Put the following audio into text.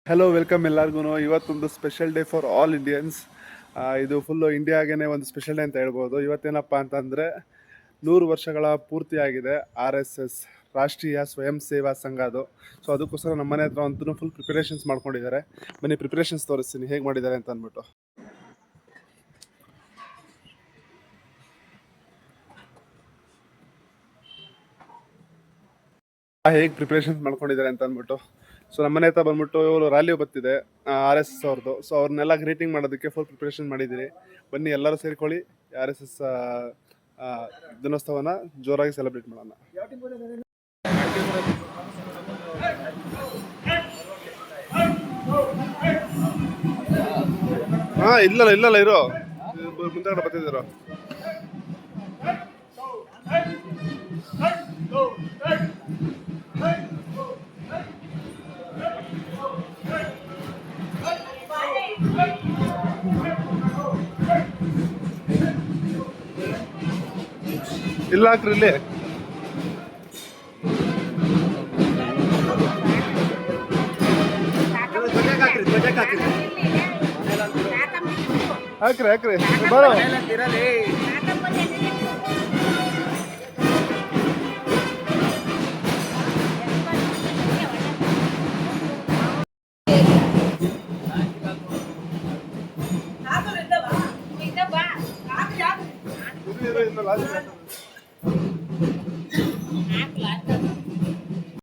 Hello welcome ಎಲ್ಲರಿಗೂ. ಇವತ್ತೊಂದು special day for all Indians. ಇದು ಫುಲ್ಲು ಇಂಡಿಯಾಗೇ ಒಂದು ಸ್ಪೆಷಲ್ ಡೇ ಅಂತ ಹೇಳ್ಬೋದು. ಇವತ್ತೇನಪ್ಪ ಅಂತಂದರೆ 100 ವರ್ಷಗಳ ಪೂರ್ತಿಯಾಗಿದೆ RSS ರಾಷ್ಟ್ರೀಯ ಸ್ವಯಂ ಸೇವಾ ಸಂಘ ಅದು. ಸೊ ಅದಕ್ಕೋಸ್ಕರ ನಮ್ಮ ಮನೆ ಹತ್ರ ಅಂತೂ ಫುಲ್ ಪ್ರಿಪರೇಷನ್ಸ್ ಮಾಡ್ಕೊಂಡಿದ್ದಾರೆ. ಬನ್ನಿ ಪ್ರಿಪರೇಷನ್ಸ್ ತೋರಿಸ್ತೀನಿ ಹೇಗೆ ಮಾಡಿದ್ದಾರೆ ಅಂತ ಅಂದ್ಬಿಟ್ಟು. ಹೇಗೆ ಪ್ರಿಪ್ರೇಷನ್ಸ್ ಮಾಡ್ಕೊಂಡಿದ್ದಾರೆ ಅಂತ ಅಂದ್ಬಿಟ್ಟು. ಸೊ ನಮ್ಮ ಮನೆ ಹತ್ರ ಬಂದ್ಬಿಟ್ಟು ಇವರು ರ್ಯಾಲಿ ಬರ್ತಿದೆ RSS ಅವ್ರದ್ದು. ಸೊ ಅವ್ರನ್ನೆಲ್ಲ ಗ್ರೀಟಿಂಗ್ ಮಾಡೋದಕ್ಕೆ ಫುಲ್ ಪ್ರಿಪ್ರೇಷನ್ ಮಾಡಿದ್ದೀರಿ. ಬನ್ನಿ ಎಲ್ಲರೂ ಸೇರ್ಕೊಳ್ಳಿ, RSS ದಿನೋತ್ಸವನ ಜೋರಾಗಿ ಸೆಲೆಬ್ರೇಟ್ ಮಾಡೋಣ. ಹಾಂ ಇಲ್ಲಲ್ಲ ಇರೋ ಮುಂದೆ ಬರ್ತಿದ್ದೀರೋ. ಇಲ್ಲ ಹಾಕ್ರಿ ಇಲ್ಲಿ. ಹಾಕ್ರಿ ಬರೋ. ಲಾಸ್ಟ್